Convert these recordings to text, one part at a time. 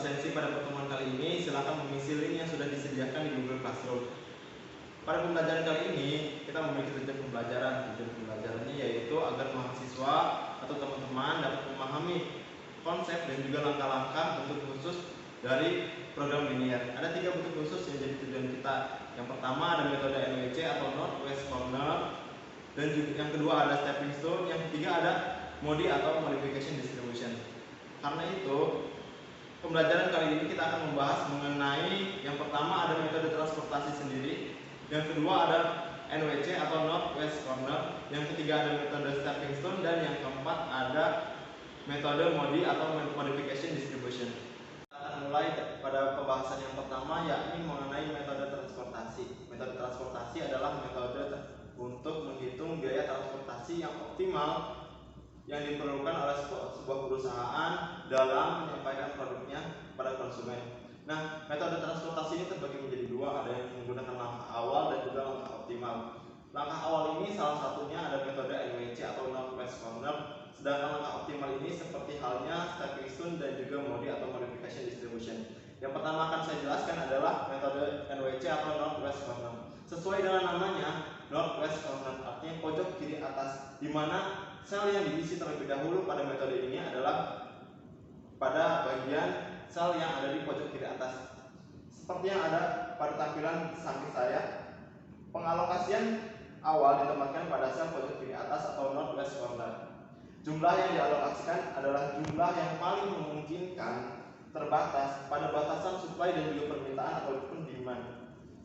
absensi pada pertemuan kali ini, silakan mengisi link yang sudah disediakan di Google Classroom. Pada pembelajaran kali ini, kita memiliki tujuan pembelajaran. Tujuan pembelajarannya yaitu agar mahasiswa atau teman-teman dapat memahami konsep dan juga langkah-langkah bentuk khusus dari program linear. Ada 3 bentuk khusus yang jadi tujuan kita. Yang pertama ada metode NWC atau Northwest Corner, dan juga yang kedua ada stepping stone, yang ketiga ada MODI atau modification distribution. Karena itu, pembelajaran kali ini kita akan membahas mengenai yang pertama ada metode transportasi sendiri, yang kedua ada NWC atau Northwest Corner, yang ketiga ada metode stepping stone, dan yang keempat ada metode MODI atau modification distribution. Kita akan mulai pada pembahasan yang pertama, yakni mengenai metode transportasi. Metode transportasi adalah metode untuk menghitung biaya transportasi yang optimal yang diperlukan oleh sebuah perusahaan dalam menyampaikan produknya pada konsumen. Nah, metode transportasi ini terbagi menjadi 2, ada yang menggunakan langkah awal dan juga langkah optimal. Langkah awal ini salah satunya ada metode NWC atau Northwest Corner, sedangkan langkah optimal ini seperti halnya stepping stone dan juga MODI atau modification distribution. Yang pertama akan saya jelaskan adalah metode NWC atau Northwest Corner. Sesuai dengan namanya, Northwest Corner artinya pojok kiri atas, di mana sel yang diisi terlebih dahulu pada metode ini adalah pada bagian sel yang ada di pojok kiri atas. Seperti yang ada pada tampilan samping saya, pengalokasian awal ditempatkan pada sel pojok kiri atas atau Northwest Corner. Jumlah yang dialokasikan adalah jumlah yang paling memungkinkan, terbatas pada batasan supply dan juga permintaan ataupun demand.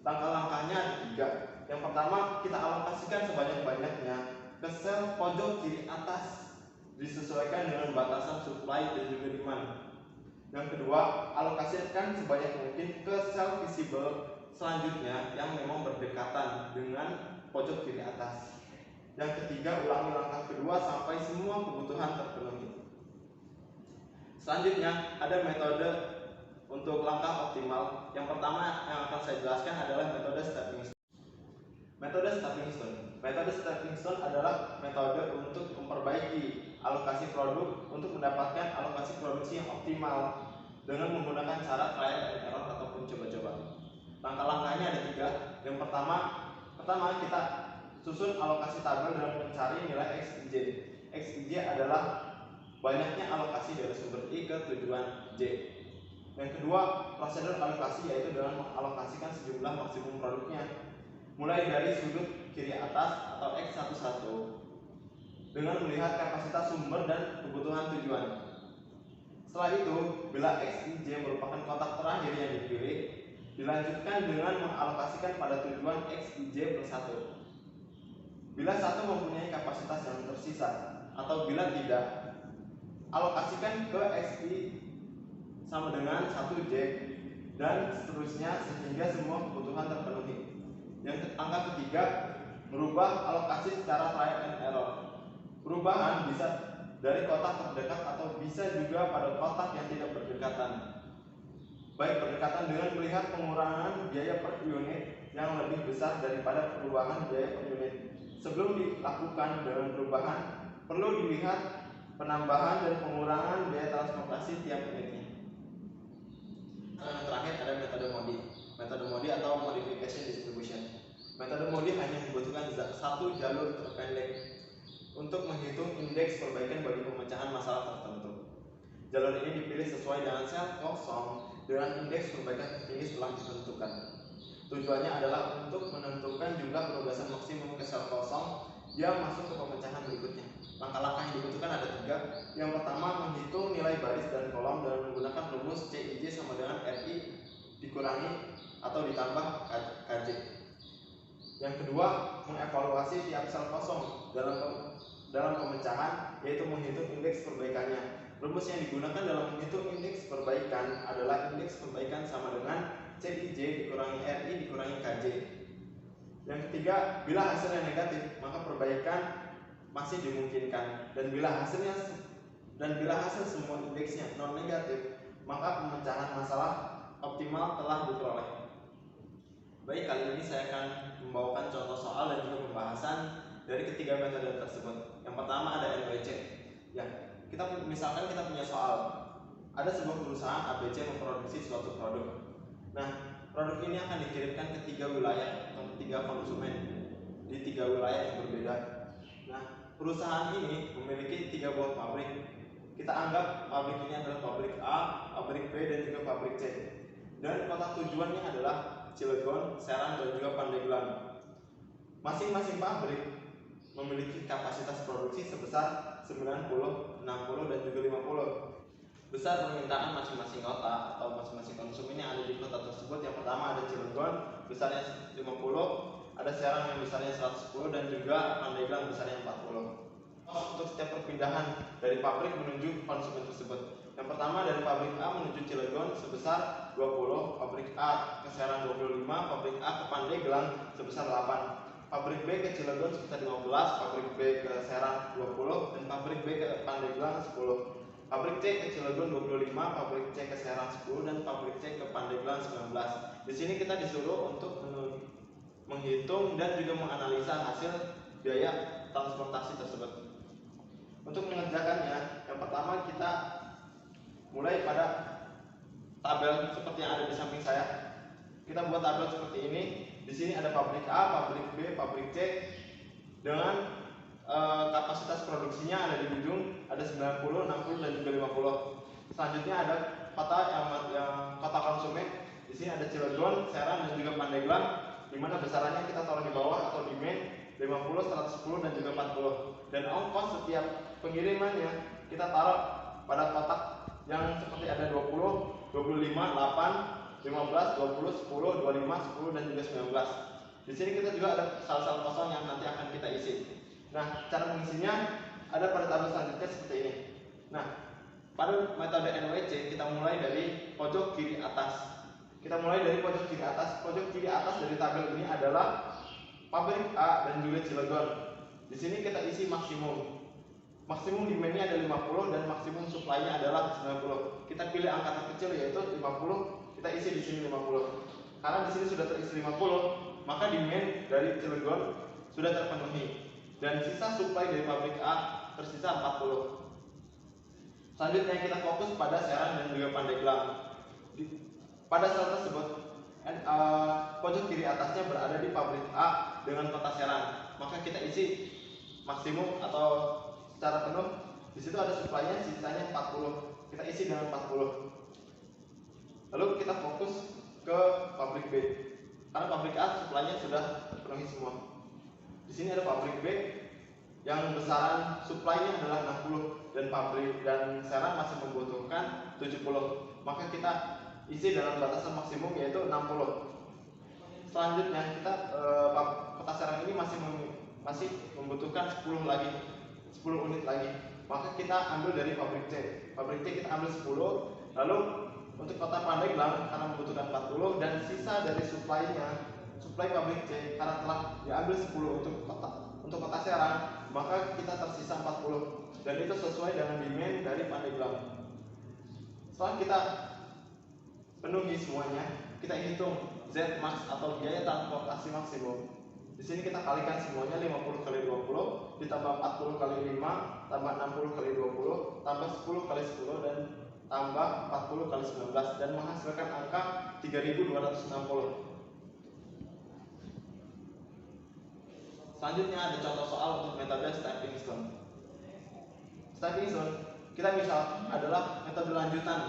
Langkah-langkahnya ada 3. Yang pertama, kita alokasikan sebanyak-banyaknya ke sel pojok kiri atas disesuaikan dengan batasan supply dan juga demand. Yang kedua, alokasikan sebanyak mungkin ke sel visible selanjutnya yang memang berdekatan dengan pojok kiri atas. Yang ketiga, ulangi langkah kedua sampai semua kebutuhan terpenuhi. Selanjutnya, ada metode untuk langkah optimal. Yang pertama yang akan saya jelaskan adalah metode stepping stone. Metode stepping stone adalah metode untuk memperbaiki alokasi produk untuk mendapatkan alokasi produksi yang optimal dengan menggunakan cara trial and error ataupun coba-coba. Langkah-langkahnya ada 3. Yang pertama kita susun alokasi tabel dalam mencari nilai XIJ. XIJ adalah banyaknya alokasi dari sumber I ke tujuan J. Yang kedua, prosedur alokasi yaitu dengan mengalokasikan sejumlah maksimum produknya, mulai dari sudut kiri atas atau X11 dengan melihat kapasitas sumber dan kebutuhan tujuan. Setelah itu, bila XIJ merupakan kotak terakhir yang dipilih, dilanjutkan dengan mengalokasikan pada tujuan XIJ plus 1. Bila 1 mempunyai kapasitas yang tersisa atau bila tidak, alokasikan ke XI sama dengan 1J dan seterusnya sehingga semua kebutuhan terpenuhi. Yang angka ketiga, merubah alokasi secara trial and error. Perubahan bisa dari kotak terdekat atau bisa juga pada kotak yang tidak berdekatan. Baik berdekatan dengan melihat pengurangan biaya per unit yang lebih besar daripada perubahan biaya per unit. Sebelum dilakukan dengan perubahan, perlu dilihat penambahan dan pengurangan biaya transportasi tiap unitnya. Yang terakhir ada metode MODI. Metode MODI atau modification distribution. Metode MODI hanya membutuhkan satu jalur terpendek untuk menghitung indeks perbaikan bagi pemecahan masalah tertentu. Jalur ini dipilih sesuai dengan sel kosong dengan indeks perbaikan tertinggi setelah ditentukan. Tujuannya adalah untuk menentukan jumlah penugasan maksimum ke sel kosong yang masuk ke pemecahan berikutnya. Langkah-langkah yang dibutuhkan ada 3. Yang pertama, menghitung nilai baris dan kolom dengan menggunakan rumus CIJ sama dengan RI dikurangi atau ditambah KJ. Yang kedua, mengevaluasi tiap sel kosong dalam pemecahan, yaitu menghitung indeks perbaikannya. Rumus yang digunakan dalam menghitung indeks perbaikan adalah indeks perbaikan sama dengan CIJ dikurangi RI dikurangi KJ. Yang ketiga, bila hasilnya negatif, maka perbaikan masih dimungkinkan, dan bila hasil semua indeksnya non negatif, maka pemecahan masalah optimal telah diperoleh. Baik, kali ini saya akan membawakan contoh soal dan juga pembahasan dari ketiga metode tersebut. Yang pertama ada NWC. Ya, misalkan kita punya soal ada sebuah perusahaan ABC memproduksi suatu produk. Nah, produk ini akan dikirimkan ke 3 wilayah atau 3 konsumen di 3 wilayah yang berbeda. Nah, perusahaan ini memiliki 3 buah pabrik. Kita anggap pabrik ini adalah pabrik A, pabrik B, dan juga pabrik C. Dan kota tujuannya adalah Cilegon, Serang, dan juga Pandeglang. Masing-masing pabrik memiliki kapasitas produksi sebesar 90, 60, dan juga 50. Besar permintaan masing-masing kota atau masing-masing konsumen yang ada di kota tersebut. Yang pertama ada Cilegon, besarnya 50, ada Serang yang besarnya 110, dan juga Pandeglang besarnya 40. Untuk setiap perpindahan dari pabrik menuju konsumen tersebut. Yang pertama dari pabrik A menuju Cilegon sebesar 20, pabrik A ke Serang 25, pabrik A ke Pandeglang sebesar 8, pabrik B ke Cilegon sebesar 15, pabrik B ke Serang 20, dan pabrik B ke Pandeglang 10. Pabrik C ke Cilegon 25, pabrik C ke Serang 10, dan pabrik C ke Pandeglang 19. Di sini kita disuruh untuk menghitung dan juga menganalisa hasil biaya transportasi tersebut. Untuk mengerjakannya, yang pertama kita mulai pada tabel seperti yang ada di samping saya. Kita buat tabel seperti ini. Di sini ada pabrik A, pabrik B, pabrik C dengan kapasitas produksinya ada di ujung, ada 90, 60, dan juga 50. Selanjutnya ada kota yang kota konsumen. Di sini ada Cilegon, Serang, dan juga Pandeglang, di mana besarannya kita taruh di bawah atau di main 50, 110, dan juga 40. Dan ongkos setiap pengirimannya kita taruh pada kotak yang seperti ada 20, 25, 8, 15, 20, 10, 25, 10, dan juga 19. Di sini kita juga ada sel-sel kosong yang nanti akan kita isi. Nah, cara mengisinya ada pada tabel selanjutnya seperti ini. Nah, pada metode NWC kita mulai dari pojok kiri atas. Kita mulai dari pojok kiri atas. Pojok kiri atas dari tabel ini adalah pabrik A dan juga Cilegon. Di sini kita isi maksimum. Maksimum demand-nya ada 50 dan maksimum supply-nya adalah 90. Kita pilih angka terkecil yaitu 50, kita isi di sini 50. Karena di sini sudah terisi 50, maka demand dari Cilegon sudah terpenuhi. Dan sisa supply dari pabrik A tersisa 40. Selanjutnya kita fokus pada Serang dan juga Pandeglang. Pada sel tersebut, pojok kiri atasnya berada di pabrik A dengan kota Serang. Maka kita isi maksimum atau secara penuh. Di situ ada supply-nya, sisanya 40. Kita isi dengan 40. Lalu kita fokus ke pabrik B. Karena pabrik A supply-nya sudah terpenuhi semua. Di sini ada pabrik B yang besaran supply-nya adalah 60 dan pabrik dan Serang masih membutuhkan 70. Maka kita isi dalam batasan maksimum yaitu 60. Selanjutnya kita kota Serang ini masih membutuhkan 10 unit lagi. Maka kita ambil dari pabrik C. Pabrik C kita ambil 10. Lalu untuk kota Pandeglang karena membutuhkan 40 dan sisa dari supply pabrik C karena telah diambil 10 untuk kota Serang, maka kita tersisa 40 dan itu sesuai dengan demand dari Pandeglang. Setelah kita penuhi semuanya, kita hitung Z max atau biaya transportasi maksimum. Di sini kita kalikan semuanya 50 kali 20 ditambah 40 kali 5 tambah 60 kali 20 tambah 10 kali 10 dan tambah 40 kali 19 dan menghasilkan angka 3260. Selanjutnya ada contoh soal untuk metode stepping stone. Stepping stone kita misal adalah metode lanjutan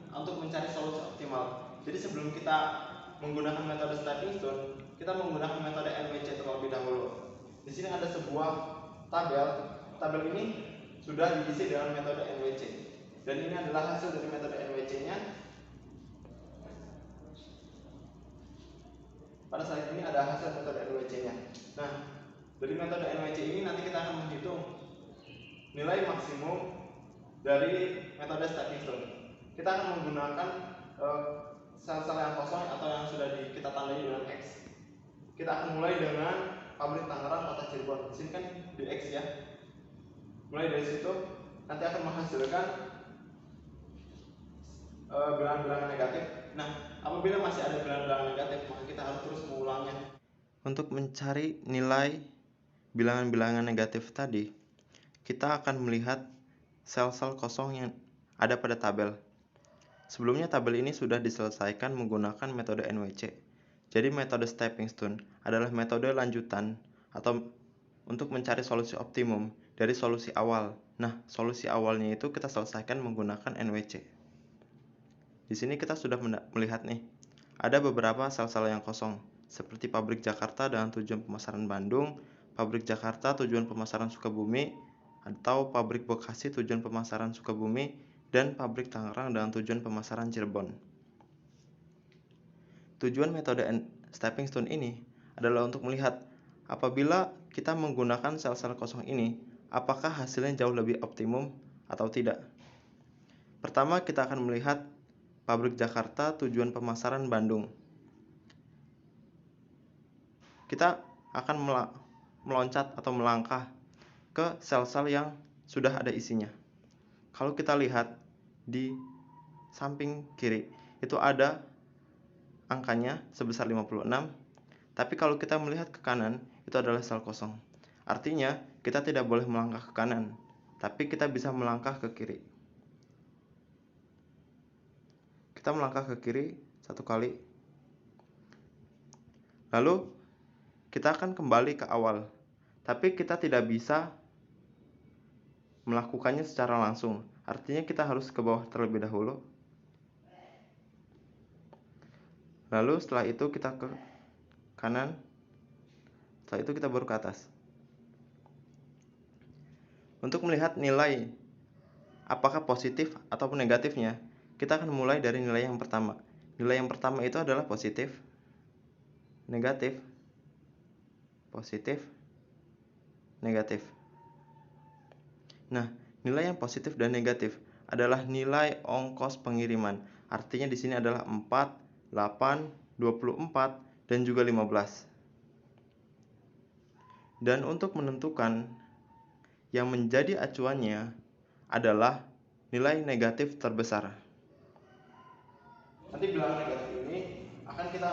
untuk mencari solusi optimal. Jadi sebelum kita menggunakan metode stepping stone, kita menggunakan metode NWC terlebih dahulu. Di sini ada sebuah tabel. Tabel ini sudah diisi dengan metode NWC. Dan ini adalah hasil dari metode NWC-nya. Pada saat ini ada hasil metode NWC-nya. Nah, dari metode NWC ini nanti kita akan menghitung nilai maksimum dari metode stepping stone. Kita akan menggunakan sel-sel yang kosong atau yang sudah kita tandai dengan X. Kita akan mulai dengan pabrik Tangerang, kota Cirebon. Di sini kan di X ya. Mulai dari situ nanti akan menghasilkan bilangan-bilangan negatif. Nah, apabila masih ada bilangan-bilangan negatif, maka kita harus terus mengulangnya. Untuk mencari nilai bilangan-bilangan negatif tadi, kita akan melihat sel-sel kosong yang ada pada tabel. Sebelumnya tabel ini sudah diselesaikan menggunakan metode NWC. Jadi metode stepping stone adalah metode lanjutan atau untuk mencari solusi optimum dari solusi awal. Nah, solusi awalnya itu kita selesaikan menggunakan NWC. Di sini kita sudah melihat nih, ada beberapa sel-sel yang kosong, seperti pabrik Jakarta dengan tujuan pemasaran Bandung, pabrik Jakarta tujuan pemasaran Sukabumi, atau pabrik Bekasi tujuan pemasaran Sukabumi, dan pabrik Tangerang dengan tujuan pemasaran Cirebon. Tujuan metode stepping stone ini adalah untuk melihat apabila kita menggunakan sel-sel kosong ini, apakah hasilnya jauh lebih optimum atau tidak. Pertama, kita akan melihat pabrik Jakarta tujuan pemasaran Bandung. Kita akan meloncat atau melangkah ke sel-sel yang sudah ada isinya. Kalau kita lihat di samping kiri, itu ada angkanya sebesar 56, tapi kalau kita melihat ke kanan, itu adalah sel kosong. Artinya, kita tidak boleh melangkah ke kanan, tapi kita bisa melangkah ke kiri. Kita melangkah ke kiri satu kali. Lalu, kita akan kembali ke awal, tapi kita tidak bisa melakukannya secara langsung. Artinya kita harus ke bawah terlebih dahulu. Lalu setelah itu kita ke kanan. Setelah itu kita baru ke atas. Untuk melihat nilai apakah positif ataupun negatifnya, kita akan mulai dari nilai yang pertama. Nilai yang pertama itu adalah positif, negatif, positif, negatif. Nah, nilai yang positif dan negatif adalah nilai ongkos pengiriman. Artinya di sini adalah 4, 8, 24, dan juga 15. Dan untuk menentukan yang menjadi acuannya adalah nilai negatif terbesar. Nanti bilangan negatif ini akan kita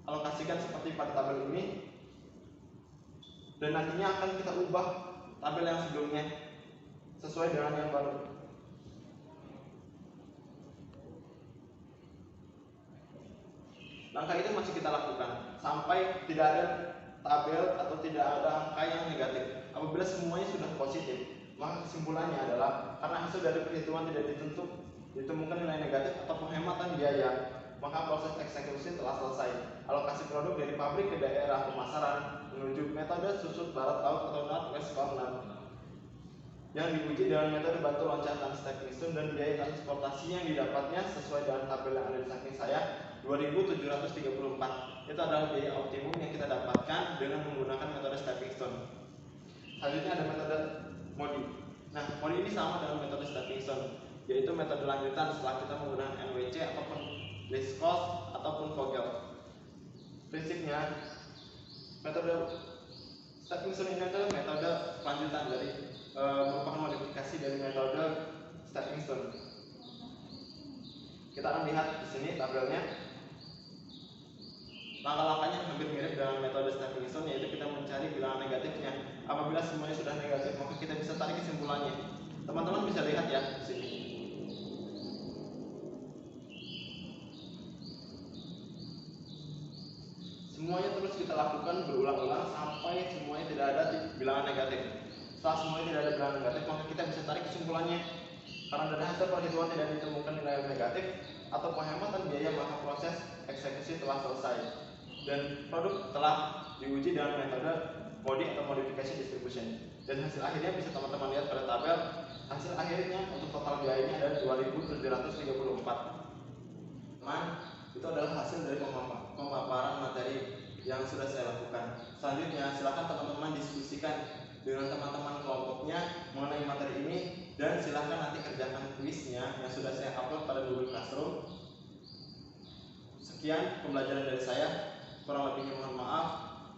alokasikan seperti pada tabel ini, dan nantinya akan kita ubah tabel yang sebelumnya sesuai dengan yang baru. Langkah itu masih kita lakukan sampai tidak ada tabel atau tidak ada angka yang negatif. Apabila semuanya sudah positif, maka kesimpulannya adalah karena hasil dari perhitungan tidak ditemukan nilai negatif atau penghematan biaya, maka proses eksekusi telah selesai. Alokasi produk dari pabrik ke daerah pemasaran menuju metode susut barat laut atau north west corner yang diuji dengan metode batu loncatan stepping stone, dan biaya transportasi yang didapatnya sesuai dengan tabel yang ada di samping saya 2.734. Itu adalah biaya optimum yang kita dapatkan dengan menggunakan metode stepping stone. Selanjutnya ada metode MODI. Nah, MODI ini sama dengan metode stepping stone, yaitu metode lanjutan setelah kita menggunakan NWC ataupun least cost ataupun Vogel. Prinsipnya, metode stepping stone ini adalah metode lanjutan dari merupakan modifikasi dari metode stepping stone. Kita akan lihat di sini tabelnya. Langkah-langkahnya hampir mirip dengan metode stepping stone, yaitu kita mencari bilangan negatifnya. Apabila semuanya sudah negatif, maka kita bisa tarik kesimpulannya. Teman-teman bisa lihat ya di sini. Semuanya terus kita lakukan berulang-ulang sampai semuanya tidak ada bilangan negatif. Setelah semuanya tidak ada bilangan negatif, maka kita bisa tarik kesimpulannya. Karena dari hasil perhitungan tidak ditemukan nilai negatif atau penghematan biaya, maka proses eksekusi telah selesai dan produk telah diuji dengan metode MODI atau modification distribution. Dan hasil akhirnya bisa teman-teman lihat pada tabel. Hasil akhirnya untuk total biayanya adalah 2.734. Itu adalah hasil dari pemaparan materi yang sudah saya lakukan. Selanjutnya silakan teman-teman diskusikan dengan teman-teman kelompoknya mengenai materi ini, dan silakan nanti kerjakan kuisnya yang sudah saya upload pada Google Classroom. Sekian pembelajaran dari saya, kurang lebihnya mohon maaf.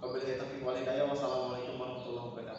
Wabillahi taufiq wal hidayah. Wassalamualaikum warahmatullahi wabarakatuh.